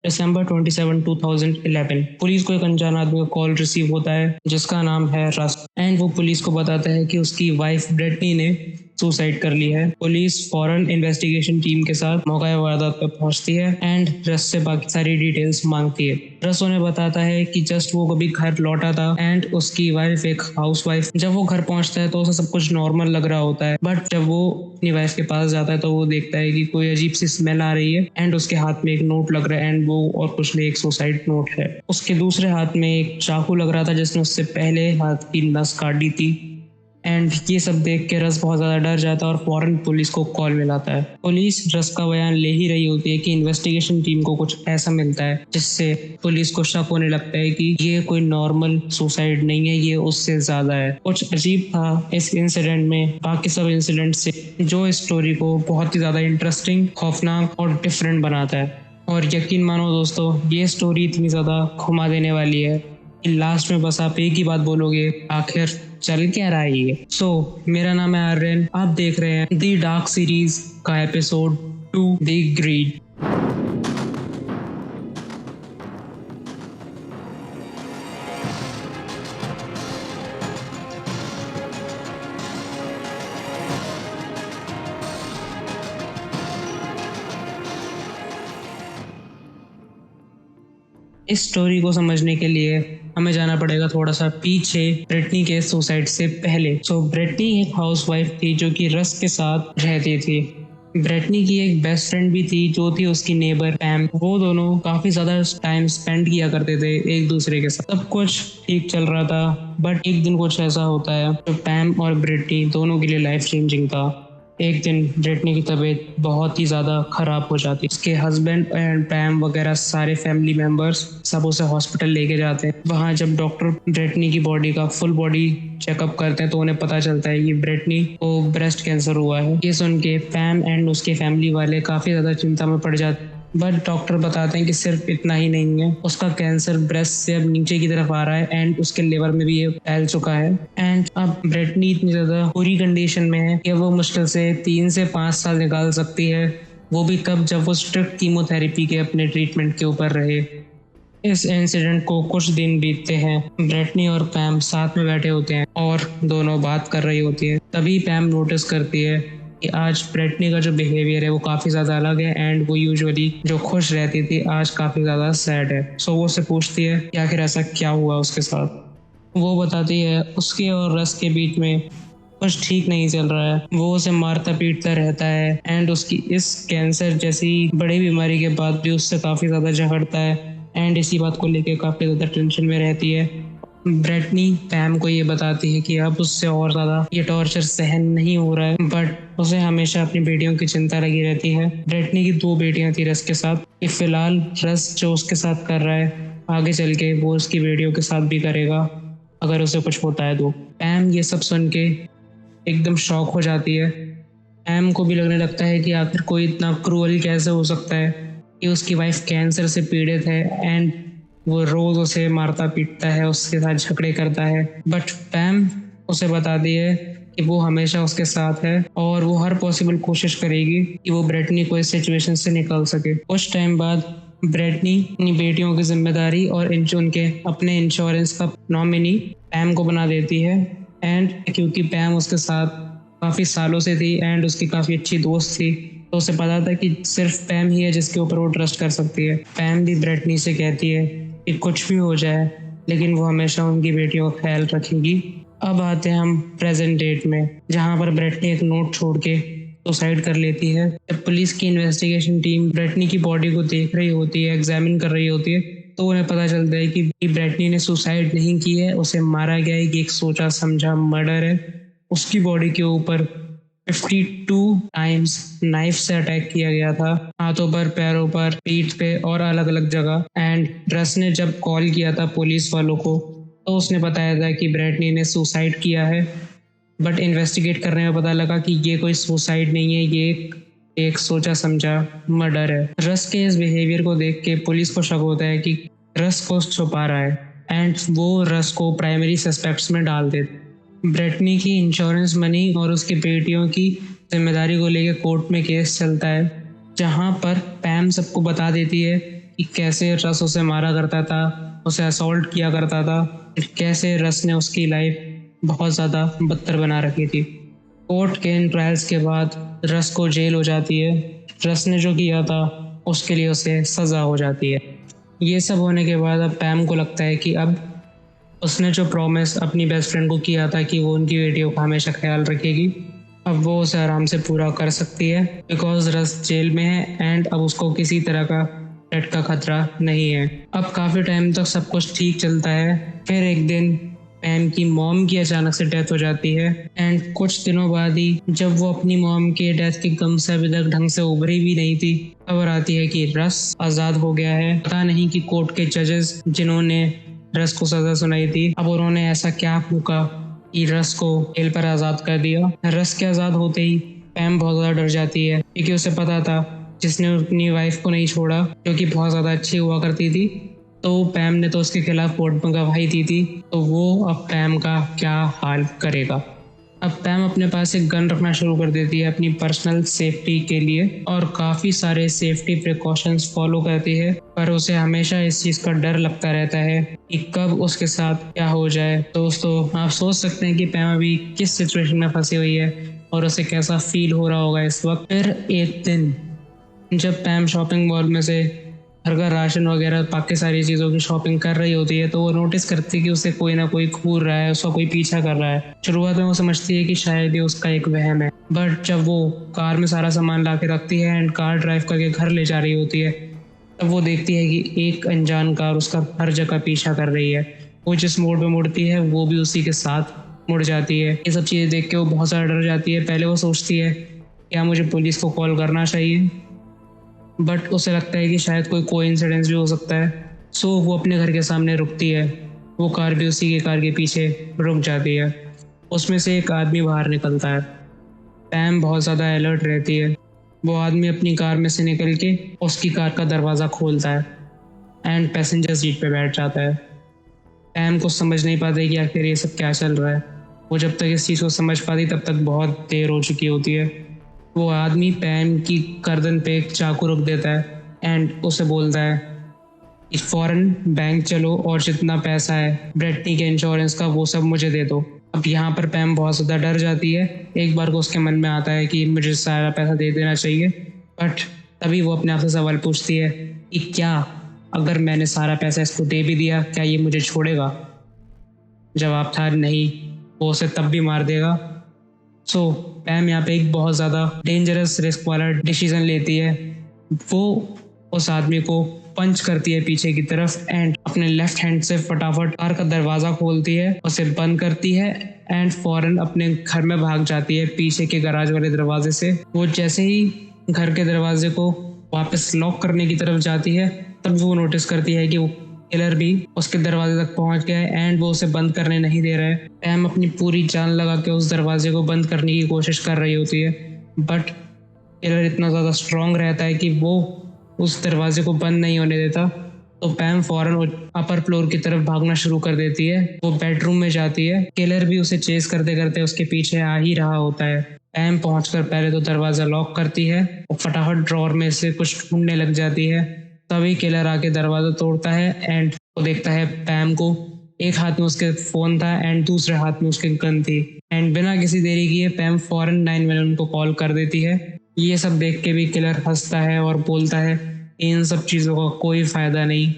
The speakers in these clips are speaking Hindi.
दिसंबर 27, 2011 पुलिस को एक अनजान आदमी का कॉल रिसीव होता है जिसका नाम है रस एंड वो पुलिस को बताता है कि उसकी वाइफ ब्रिटनी ने सुसाइड कर ली है। पुलिस फौरन इन्वेस्टिगेशन टीम के साथ मौका वारदात पर पहुंचती है एंड रस से बाकी सारी डिटेल्स मांगती है। रस उन्हें बताता है कि जस्ट वो कभी घर लौटा था एंड उसकी वाइफ एक हाउसवाइफ। जब वो घर पहुंचता है तो उसे सब कुछ नॉर्मल लग रहा होता है, बट जब वो अपनी वाइफ के पास जाता है तो वो देखता है कि कोई अजीब सी स्मेल आ रही है एंड उसके हाथ में एक नोट लग रहा है एंड वो और कुछ नहीं, एक सुसाइड नोट है। उसके दूसरे हाथ में एक चाकू लग रहा था जिसने उससे पहले हाथ की नस काट दी थी एंड ये सब देख के रस बहुत ज़्यादा डर जाता है और फौरन पुलिस को कॉल मिलाता है। पुलिस रस का बयान ले ही रही होती है कि इन्वेस्टिगेशन टीम को कुछ ऐसा मिलता है जिससे पुलिस को शक होने लगता है कि ये कोई नॉर्मल सुसाइड नहीं है, ये उससे ज़्यादा है। कुछ अजीब था इस इंसिडेंट में बाकी सब इंसिडेंट से, जो इस स्टोरी को बहुत ही ज़्यादा इंटरेस्टिंग, खौफनाक और डिफरेंट बनाता है। और यकीन मानो दोस्तों, ये स्टोरी इतनी ज़्यादा घुमा देने वाली है कि लास्ट में बस आप एक ही बात बोलोगे, आखिर चल क्या रहा है ये। मेरा नाम है आर्यन, आप देख रहे हैं दी डार्क सीरीज का एपिसोड 2 द ग्रीड। इस स्टोरी को समझने के लिए हमें जाना पड़ेगा थोड़ा सा पीछे, ब्रिटनी के सुसाइड से पहले। ब्रिटनी एक हाउसवाइफ थी जो कि रस के साथ रहती थी। ब्रिटनी की एक बेस्ट फ्रेंड भी थी जो थी उसकी नेबर पैम। वो दोनों काफी ज्यादा टाइम स्पेंड किया करते थे एक दूसरे के साथ। सब कुछ ठीक चल रहा था, बट एक दिन कुछ ऐसा होता है जो पैम और ब्रिटनी दोनों के लिए लाइफ चेंजिंग था। एक दिन ब्रिटनी की तबीयत बहुत ही ज़्यादा ख़राब हो जाती है। उसके हस्बैंड एंड पैम वगैरह सारे फैमिली मेम्बर्स सब उसे हॉस्पिटल लेके जाते हैं। वहाँ जब डॉक्टर ब्रिटनी की बॉडी का फुल बॉडी चेकअप करते हैं तो उन्हें पता चलता है कि ब्रिटनी को ब्रेस्ट कैंसर हुआ है। ये सुन के पैम एंड उसके फैमिली वाले काफ़ी ज़्यादा चिंता में पड़ जाते हैं, बट डॉक्टर बताते हैं कि सिर्फ इतना ही नहीं है, उसका कैंसर ब्रेस्ट से अब नीचे की तरफ आ रहा है एंड उसके लिवर में भी ये फैल चुका है। एंड अब ब्रिटनी इतनी ज़्यादा बुरी कंडीशन में है कि वो मुश्किल से 3 से 5 साल निकाल सकती है, वो भी तब जब वो स्ट्रिक्ट कीमोथेरेपी के अपने ट्रीटमेंट के ऊपर रहे। इस इंसिडेंट को कुछ दिन बीतते हैं। ब्रिटनी और पैम साथ में बैठे होते हैं और दोनों बात कर रही होती है। तभी पैम नोटिस करती है कि आज ब्रिटनी का जो बिहेवियर है वो काफ़ी ज़्यादा अलग है एंड वो यूजुअली जो खुश रहती थी आज काफ़ी ज़्यादा सैड है। वो उससे पूछती है कि आखिर ऐसा क्या हुआ उसके साथ। वो बताती है उसके और रस के बीच में कुछ ठीक नहीं चल रहा है। वो उसे मारता पीटता रहता है एंड उसकी इस कैंसर जैसी बड़ी बीमारी के बाद भी उससे काफ़ी ज़्यादा झगड़ता है एंड इसी बात को लेकर काफ़ी ज़्यादा टेंशन में रहती है। ब्रिटनी पैम को ये बताती है कि अब उससे और ज़्यादा ये टॉर्चर सहन नहीं हो रहा है, बट उसे हमेशा अपनी बेटियों की चिंता लगी रहती है। ब्रिटनी की 2 बेटियां थी रस के साथ, कि फिलहाल रस जो उसके साथ कर रहा है आगे चल के वो उसकी बेटियों के साथ भी करेगा अगर उसे कुछ होता है तो। पैम ये सब सुन के एकदम शॉक हो जाती है। पैम को भी लगने लगता है कि आखिर कोई इतना क्रूअल कैसे हो सकता है कि उसकी वाइफ कैंसर से पीड़ित है एंड वो रोज उसे मारता पीटता है, उसके साथ झगड़े करता है। बट पैम उसे बताती है कि वो हमेशा उसके साथ है और वो हर पॉसिबल कोशिश करेगी कि वो ब्रिटनी को इस सिचुएशन से निकाल सके। कुछ टाइम बाद ब्रिटनी अपनी बेटियों की जिम्मेदारी और उनके अपने इंश्योरेंस का नॉमिनी पैम को बना देती है एंड क्योंकि पैम उसके साथ काफ़ी सालों से थी एंड उसकी काफ़ी अच्छी दोस्त थी तो उसे पता था कि सिर्फ पैम ही है जिसके ऊपर वो ट्रस्ट कर सकती है। पैम भी ब्रिटनी से कहती है कि कुछ भी हो जाए लेकिन वो हमेशा उनकी बेटियों का ख्याल रखेगी। अब आते हैं हम प्रेजेंट डेट में, जहाँ पर ब्रिटनी एक नोट छोड़ के सुसाइड कर लेती है। जब पुलिस की इन्वेस्टिगेशन टीम ब्रिटनी की बॉडी को देख रही होती है, एग्जामिन कर रही होती है, तो उन्हें पता चलता है कि ब्रिटनी ने सुसाइड नहीं की है, उसे मारा गया है, कि एक सोचा समझा मर्डर है। उसकी बॉडी के ऊपर 52 टाइम्स नाइफ से अटैक किया गया था, हाथों पर, पैरों पर, पीठ पे और अलग अलग जगह। एंड रस ने जब कॉल किया था पुलिस वालों को तो उसने बताया था कि ब्रिटनी ने सुसाइड किया है, बट इन्वेस्टिगेट करने में पता लगा कि ये कोई सुसाइड नहीं है, ये एक सोचा समझा मर्डर है। रस के इस बिहेवियर को देख के पुलिस को शक होता है कि रस को छुपा रहा है एंड वो रस को प्राइमरी सस्पेक्ट्स में डाल देते। ब्रिटनी की इंश्योरेंस मनी और उसकी बेटियों की जिम्मेदारी को लेकर कोर्ट में केस चलता है, जहां पर पैम सबको बता देती है कि कैसे रस उसे मारा करता था, उसे असॉल्ट किया करता था, कैसे रस ने उसकी लाइफ बहुत ज़्यादा बदतर बना रखी थी। कोर्ट के इन ट्रायल्स के बाद रस को जेल हो जाती है। रस ने जो किया था उसके लिए उसे सज़ा हो जाती है। ये सब होने के बाद अब पैम को लगता है कि अब उसने जो प्रॉमिस अपनी बेस्ट फ्रेंड को किया था कि वो उनकी बेटियों का हमेशा ख्याल रखेगी, अब वो उसे आराम से पूरा कर सकती है, बिकॉज रस जेल में है एंड अब उसको किसी तरह का डेथ का खतरा नहीं है। अब काफ़ी टाइम तक सब कुछ ठीक चलता है। फिर एक दिन पैम की मॉम की अचानक से डेथ हो जाती है एंड कुछ दिनों बाद ही जब वो अपनी मॉम के डेथ के गम से अभी तक ढंग से उभरी भी नहीं थी, खबर आती है कि रस आज़ाद हो गया है। पता नहीं कि कोर्ट के जजेस जिन्होंने रस को सज़ा सुनाई थी, अब उन्होंने ऐसा क्या फूका कि रस को जेल पर आज़ाद कर दिया। रस के आज़ाद होते ही पैम बहुत ज़्यादा डर जाती है, क्योंकि उसे पता था जिसने अपनी वाइफ को नहीं छोड़ा, जो कि बहुत ज़्यादा अच्छी हुआ करती थी, तो पैम ने तो उसके खिलाफ कोर्ट में गवाही दी थी, तो वो अब पैम का क्या हाल करेगा। अब पैम अपने पास एक गन रखना शुरू कर देती है अपनी पर्सनल सेफ्टी के लिए और काफ़ी सारे सेफ्टी प्रिकॉशंस फॉलो करती है, पर उसे हमेशा इस चीज़ का डर लगता रहता है कि कब उसके साथ क्या हो जाए। दोस्तों, आप सोच सकते हैं कि पैम अभी किस सिचुएशन में फंसी हुई है और उसे कैसा फील हो रहा होगा इस वक्त। फिर एक दिन जब पैम शॉपिंग मॉल में से घर का राशन वगैरह बाकी सारी चीज़ों की शॉपिंग कर रही होती है, तो वो नोटिस करती है कि उसे कोई ना कोई घूर रहा है, उसका कोई पीछा कर रहा है। शुरुआत में वो समझती है कि शायद ये उसका एक वहम है, बट जब वो कार में सारा सामान ला के रखती है एंड कार ड्राइव करके घर ले जा रही होती है, तब वो देखती है कि एक अनजान कार उसका हर जगह पीछा कर रही है। वो जिस मोड़ पे मुड़ती है वो भी उसी के साथ मुड़ जाती है। ये सब चीज़ें देख के वो बहुत ज़्यादा डर जाती है। पहले वो सोचती है क्या मुझे पुलिस को कॉल करना चाहिए, बट उसे लगता है कि शायद कोई कोइंसिडेंस भी हो सकता है। सो वो अपने घर के सामने रुकती है। वो कार भी उसी के कार के पीछे रुक जाती है। उसमें से एक आदमी बाहर निकलता है। पैम बहुत ज़्यादा अलर्ट रहती है। वो आदमी अपनी कार में से निकल के उसकी कार का दरवाज़ा खोलता है एंड पैसेंजर सीट पे बैठ जाता है। पैम को समझ नहीं पाती कि आखिर ये सब क्या चल रहा है। वो जब तक इस चीज़ को समझ पाती तब तक बहुत देर हो चुकी होती है। वो आदमी पैम की गर्दन पे एक चाकू रख देता है एंड उसे बोलता है कि फौरन बैंक चलो और जितना पैसा है ब्रिटनी के इंश्योरेंस का वो सब मुझे दे दो। अब यहाँ पर पैम बहुत ज़्यादा डर जाती है। एक बार को उसके मन में आता है कि मुझे सारा पैसा दे देना चाहिए, बट तभी वो अपने आप से सवाल पूछती है कि क्या अगर मैंने सारा पैसा इसको दे भी दिया, क्या ये मुझे छोड़ेगा? जवाब था नहीं, वो उसे तब भी मार देगा। सो पैम यहाँ पे एक बहुत ज़्यादा डेंजरस रिस्क वाला डिसीजन लेती है। वो उस आदमी को पंच करती है पीछे की तरफ एंड अपने लेफ्ट हैंड से फटाफट कार का दरवाज़ा खोलती है, उसे बंद करती है एंड फौरन अपने घर में भाग जाती है पीछे के गैराज वाले दरवाजे से। वो जैसे ही घर के दरवाजे को वापस लॉक करने की तरफ जाती है, तब वो नोटिस करती है कि वो किलर भी उसके दरवाजे तक पहुंच गया है एंड वो उसे बंद करने नहीं दे रहा है। पैम अपनी पूरी जान लगा के उस दरवाजे को बंद करने की कोशिश कर रही होती है, बट किलर इतना ज़्यादा स्ट्रांग रहता है कि वो उस दरवाजे को बंद नहीं होने देता। तो पैम फौरन अपर फ्लोर की तरफ भागना शुरू कर देती है। वो बेडरूम में जाती है। किलर भी उसे चेस करते करते उसके पीछे आ ही रहा होता है। पैम पहुंचकर पहले तो दरवाज़ा लॉक करती है और फटाफट ड्रॉर में से कुछ ढूंढने लग जाती है। तभी किलर आके दरवाज़ा तोड़ता है एंड वो देखता है पैम को। एक हाथ में उसके फ़ोन था एंड दूसरे हाथ में उसके गन थी एंड बिना किसी देरी किए पैम फौरन 911 को कॉल कर देती है। ये सब देख के भी किलर हंसता है और बोलता है इन सब चीज़ों का कोई फ़ायदा नहीं।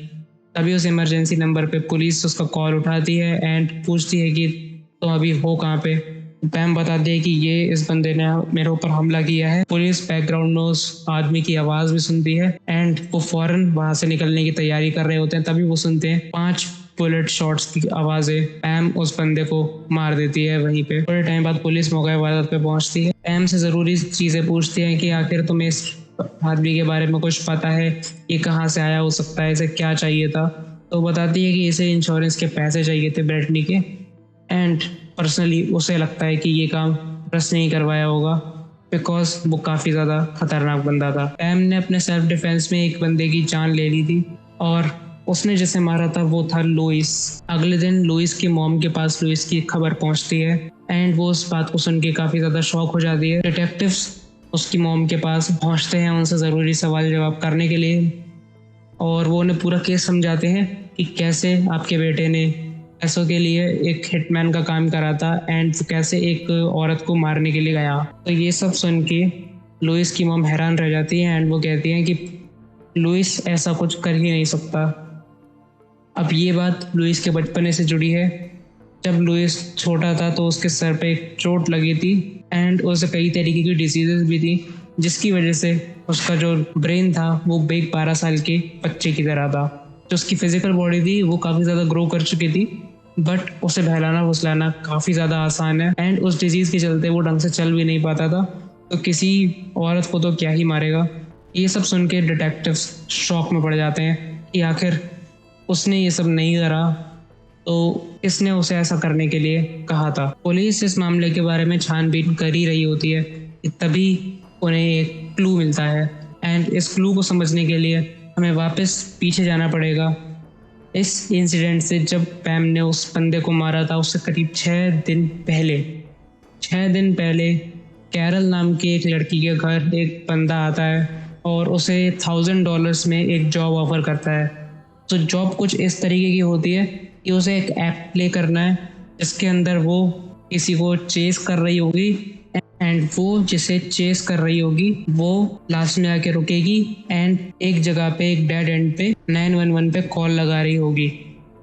तभी उस इमरजेंसी नंबर पे पुलिस उसका कॉल उठाती है एंड पूछती है कि तुम अभी हो कहाँ पे। पैम बताती है कि ये इस बंदे ने मेरे ऊपर हमला किया है। पुलिस बैकग्राउंड में उस आदमी की आवाज़ भी सुनती है एंड वो फौरन वहाँ से निकलने की तैयारी कर रहे होते हैं। तभी वो सुनते हैं 5 बुलेट शॉट्स की आवाज़ें। पैम उस बंदे को मार देती है वहीं पे। थोड़े टाइम बाद पुलिस मौके वारदात पे पहुंचती है। पैम से ज़रूरी चीज़ें पूछती हैं कि आखिर तुम्हें इस आदमी के बारे में कुछ पता है, ये कहाँ से आया हो सकता है, इसे क्या चाहिए था। तो बताती है कि इसे इंश्योरेंस के पैसे चाहिए थे ब्रिटनी के एंड पर्सनली उसे लगता है कि ये काम रस ने ही करवाया होगा, बिकॉज वो काफ़ी ज़्यादा खतरनाक बंदा था। पैम ने अपने सेल्फ डिफेंस में एक बंदे की जान ले ली थी और उसने जिसे मारा था वो था लुइस। अगले दिन लुइस की मॉम के पास लुइस की खबर पहुंचती है एंड वो उस बात को सुन के काफ़ी ज़्यादा शॉक हो जाती है। डिटेक्टिव्स उसकी मॉम के पास पहुंचते हैं उनसे ज़रूरी सवाल जवाब करने के लिए और वो उन्हें पूरा केस समझाते हैं कि कैसे आपके बेटे ने पैसों के लिए एक हिटमैन का काम करा था एंड कैसे एक औरत को मारने के लिए गया। तो ये सब सुन के लुइस की मॉम हैरान रह जाती है एंड वो कहती हैं कि लुइस ऐसा कुछ कर ही नहीं सकता। अब ये बात लुइस के बचपने से जुड़ी है। जब लुइस छोटा था तो उसके सर पे एक चोट लगी थी एंड उसे कई तरीके की डिजीजेस भी थी, जिसकी वजह से उसका जो ब्रेन था वो एक 12 साल के बच्चे की तरह था। जो उसकी फिजिकल बॉडी थी वो काफ़ी ज़्यादा ग्रो कर चुकी थी, बट उसे बहलाना फुसलाना काफ़ी ज़्यादा आसान है एंड उस डिजीज़ के चलते वो ढंग से चल भी नहीं पाता था, तो किसी औरत को तो क्या ही मारेगा। ये सब सुन के डिटेक्टिव्स शॉक में पड़ जाते हैं कि आखिर उसने ये सब नहीं करा तो किसने उसे ऐसा करने के लिए कहा था। पुलिस इस मामले के बारे में छानबीन कर ही रही होती है कि तभी उन्हें एक क्लू मिलता है एंड इस क्लू को समझने के लिए हमें वापस पीछे जाना पड़ेगा। इस इंसिडेंट से जब पैम ने उस बंदे को मारा था उससे करीब 6 दिन पहले कैरल नाम की एक लड़की के घर एक बंदा आता है और उसे $1000 में एक जॉब ऑफर करता है। तो जॉब कुछ इस तरीके की होती है कि उसे एक एक्ट प्ले करना है जिसके अंदर वो किसी को चेस कर रही होगी एंड वो जिसे चेस कर रही होगी वो लास्ट में आके रुकेगी एंड एक जगह पे एक डेड एंड पे 911 पे कॉल लगा रही होगी।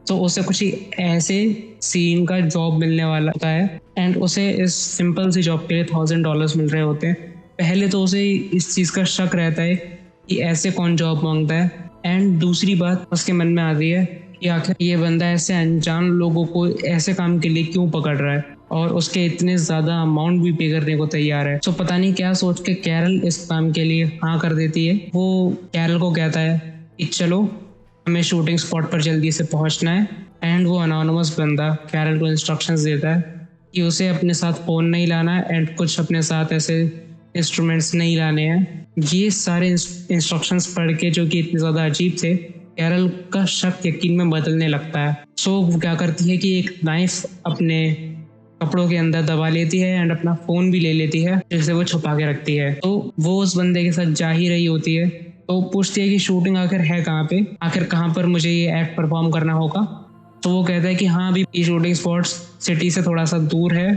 तो उसे कुछ ही ऐसे सीन का जॉब मिलने वाला होता है एंड उसे इस सिंपल सी जॉब के लिए $1000 मिल रहे होते हैं। पहले तो उसे इस चीज़ का शक रहता है कि ऐसे कौन जॉब मांगता है एंड दूसरी बात उसके मन में आती है कि आखिर ये बंदा ऐसे अनजान लोगों को ऐसे काम के लिए क्यों पकड़ रहा है और उसके इतने ज़्यादा अमाउंट भी पे करने को तैयार है। तो पता नहीं क्या सोच के कैरल इस काम के लिए हाँ कर देती है। वो कैरल को कहता है कि चलो हमें शूटिंग स्पॉट पर जल्दी से पहुंचना है एंड वो अनोनिमस बंदा कैरल को इंस्ट्रक्शंस देता है कि उसे अपने साथ फ़ोन नहीं लाना है एंड कुछ अपने साथ ऐसे इंस्ट्रूमेंट्स नहीं लाने हैं। ये सारे इंस्ट्रक्शंस पढ़ के जो कि इतने ज़्यादा अजीब थे, कैरल का शक यकीन में बदलने लगता है। सो वो क्या करती है कि एक नाइफ अपने कपड़ों के अंदर दबा लेती है एंड अपना फ़ोन भी ले लेती है जिसे वो छुपा के रखती है। तो वो उस बंदे के साथ जा ही रही होती है तो पूछती है कि शूटिंग आखिर है कहाँ पे, आखिर कहाँ पर मुझे ये एक्ट परफॉर्म करना होगा। तो वो कहता है कि हाँ अभी ये शूटिंग स्पॉट्स सिटी से थोड़ा सा दूर है।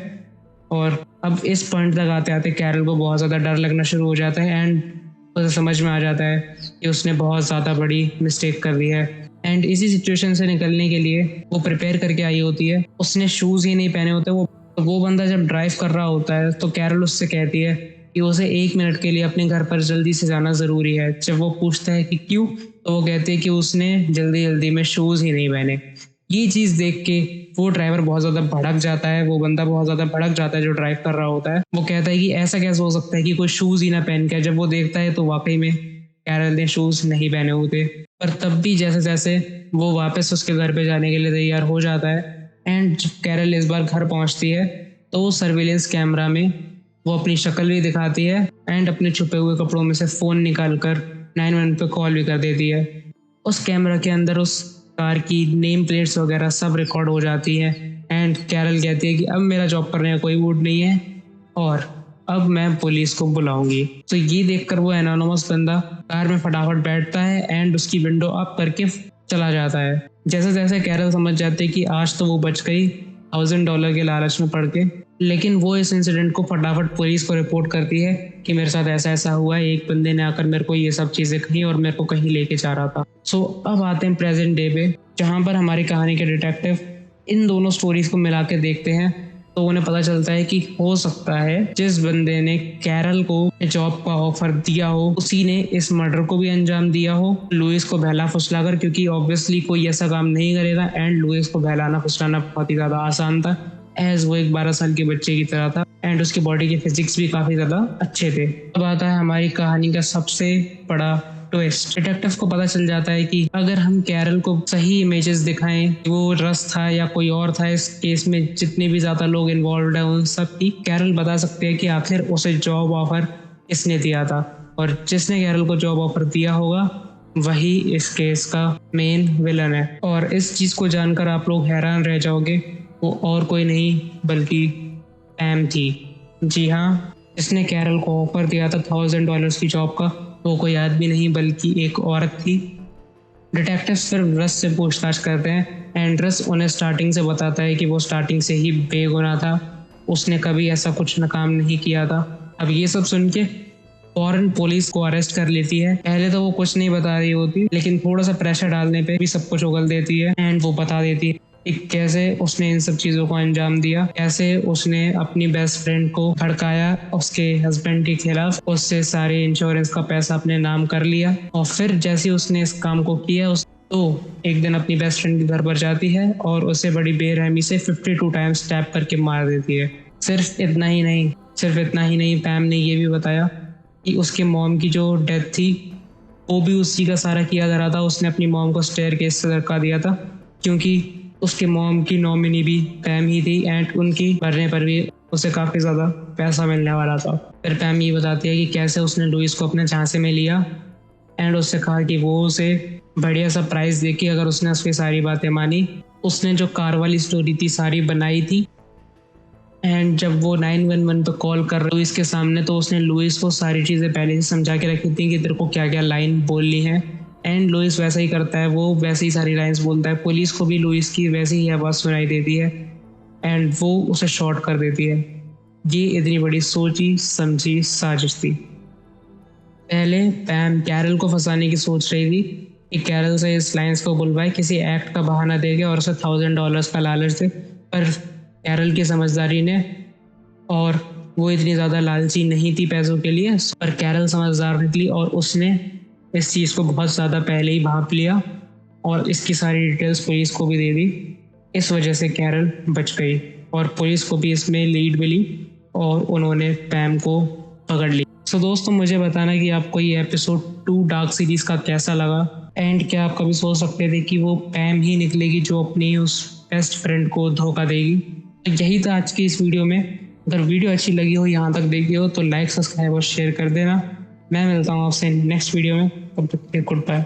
और अब इस पॉइंट तक आते आते कैरल को बहुत ज़्यादा डर लगना शुरू हो जाता है एंड उसे समझ में आ जाता है कि उसने बहुत ज़्यादा बड़ी मिस्टेक कर दी है एंड इसी सिचुएशन से निकलने के लिए वो प्रिपेयर करके आई होती है। उसने शूज़ ही नहीं पहने होते। वो बंदा जब ड्राइव कर रहा होता है तो कैरल उससे कहती है कि उसे 1 मिनट के लिए अपने घर पर जल्दी से जाना ज़रूरी है। जब वो पूछता है कि क्यों, तो वो कहती है कि उसने जल्दी में शूज़ ही नहीं पहने। ये चीज़ देख के वो ड्राइवर बहुत ज़्यादा भड़क जाता है, वो बंदा बहुत ज़्यादा भड़क जाता है जो ड्राइव कर रहा होता है। वो कहता है कि ऐसा कैसे हो सकता है कि कोई शूज़ ही ना पहन के। जब वो देखता है तो वाकई में कैरल ने शूज़ नहीं पहने होते। पर तब भी जैसे जैसे वो वापस उसके घर पे जाने के लिए तैयार हो जाता है एंड जब कैरल इस बार घर पहुंचती है तो वो सर्विलेंस कैमरा में वो अपनी शक्ल भी दिखाती है एंड अपने छुपे हुए कपड़ों में से फ़ोन निकाल कर 911 पे कॉल भी कर देती है। उस कैमरा के अंदर उस कार की नेम प्लेट्स वगैरह सब रिकॉर्ड हो जाती है एंड कैरल कहती है कि अब मेरा जॉब करने का कोई मूड नहीं है और अब मैं पुलिस को बुलाऊंगी। तो ये देखकर वो एनोनिमस बंदा कार में फटाफट बैठता है एंड उसकी विंडो अप करके चला जाता है। जैसे जैसे कैरल समझ जाती है कि आज तो वो बच गई $1000 के लालच में पड़ के, लेकिन वो इस इंसिडेंट को फटाफट पुलिस को रिपोर्ट करती है कि मेरे साथ ऐसा ऐसा हुआ है, एक बंदे ने आकर मेरे को ये सब चीज़ें कही और मेरे को कहीं लेके जा रहा था। सो अब आते हैं प्रेजेंट डे पे, जहाँ पर हमारी कहानी के डिटेक्टिव इन दोनों स्टोरीज को मिला के देखते हैं तो उन्हें पता चलता है कि हो सकता है जिस बंदे ने कैरल को जॉब का ऑफर दिया हो उसी ने इस मर्डर को भी अंजाम दिया हो लुइस को बहला फुसला कर, क्योंकि ऑब्वियसली कोई ऐसा काम नहीं करेगा एंड लुइस को बहलाना फुसलाना बहुत ही ज़्यादा आसान था एज वो एक 12 साल के बच्चे की तरह था एंड उसकी बॉडी के फिजिक्स भी काफ़ी ज़्यादा अच्छे थे। अब आता है हमारी कहानी का सबसे बड़ा ट्विस्ट। डिटेक्टिव को पता चल जाता है कि अगर हम कैरल को सही इमेजेस दिखाएं, वो रस था या कोई और था इस केस में, जितने भी ज़्यादा लोग इन्वॉल्व हैं उन सब की कैरल बता सकते हैं कि आखिर उसे जॉब ऑफर किसने दिया था और जिसने कैरल को जॉब ऑफर दिया होगा वही इस केस का मेन विलन है। और इस चीज़ को जानकर आप लोग हैरान रह जाओगे, वो और कोई नहीं बल्कि पैम थी। जी हाँ, जिसने कैरल को ऑफर दिया था $1000 की जॉब का, वो कोई आदमी नहीं बल्कि एक औरत थी डिटेक्टिव्स फिर रस से पूछताछ करते हैं एंड रस उन्हें स्टार्टिंग से बताता है कि वो स्टार्टिंग से ही बेगुनाह था, उसने कभी ऐसा कुछ काम नहीं किया था। अब ये सब सुन के फौरन पुलिस को अरेस्ट कर लेती है। पहले तो वो कुछ नहीं बता रही होती, लेकिन थोड़ा सा प्रेशर डालने पे भी सब कुछ उगल देती है एंड वो बता देती है कि कैसे उसने इन सब चीज़ों को अंजाम दिया, कैसे उसने अपनी बेस्ट फ्रेंड को भड़काया उसके हस्बैंड के खिलाफ, उससे सारे इंश्योरेंस का पैसा अपने नाम कर लिया और फिर जैसे उसने इस काम को किया तो एक दिन अपनी बेस्ट फ्रेंड के घर पर जाती है और उसे बड़ी बेरहमी से 52 टाइम्स स्टैब करके मार देती है। सिर्फ इतना ही नहीं, पैम ने ये भी बताया कि उसके मॉम की जो डेथ थी वो भी उसी का सारा किया जा रहा था। उसने अपनी मॉम को स्टेयरकेस से धक्का दिया था क्योंकि उसके मॉम की नॉमिनी भी पैम ही थी एंड उनकी मरने पर भी उसे काफ़ी ज़्यादा पैसा मिलने वाला था। फिर पैम ये बताती है कि कैसे उसने लुइस को अपने झांसे में लिया एंड उससे कहा कि वो उसे बढ़िया सा प्राइज़ दे के अगर उसने उसकी सारी बातें मानी। उसने जो कार वाली स्टोरी थी सारी बनाई थी एंड जब वो 911 पे कॉल कर लुइस के सामने तो उसने लुइस को सारी चीज़ें पहले से समझा के रखी थी कि तेरे को क्या क्या लाइन बोलनी है एंड लुइस वैसा ही करता है, वो वैसे ही सारी लाइंस बोलता है। पुलिस को भी लुइस की वैसी ही आवाज़ सुनाई देती है एंड वो उसे शॉट कर देती है। ये इतनी बड़ी सोची समझी साजिश थी। पहले पैम कैरल को फंसाने की सोच रही थी कि कैरल से इस लाइंस को बुलवाए, किसी एक्ट का बहाना देके और उसे $1000 का लालच दे, पर कैरल की समझदारी ने और वो इतनी ज़्यादा लालची नहीं थी पैसों के लिए, पर कैरल समझदार निकली और उसने इस चीज़ को बहुत ज़्यादा पहले ही भांप लिया और इसकी सारी डिटेल्स पुलिस को भी दे दी। इस वजह से कैरल बच गई और पुलिस को भी इसमें लीड मिली और उन्होंने पैम को पकड़ लिया। सो दोस्तों, मुझे बताना कि आपको ये एपिसोड 2 डार्क सीरीज़ का कैसा लगा एंड क्या आप कभी सोच सकते थे कि वो पैम ही निकलेगी जो अपनी उस बेस्ट फ्रेंड को धोखा देगी। तो यही था आज की इस वीडियो में। अगर वीडियो अच्छी लगी हो, यहाँ तक देखी हो, तो लाइक, सब्सक्राइब और शेयर कर देना। मैं मिलता हूँ आपसे नेक्स्ट वीडियो में, तब तक के गुड बाय।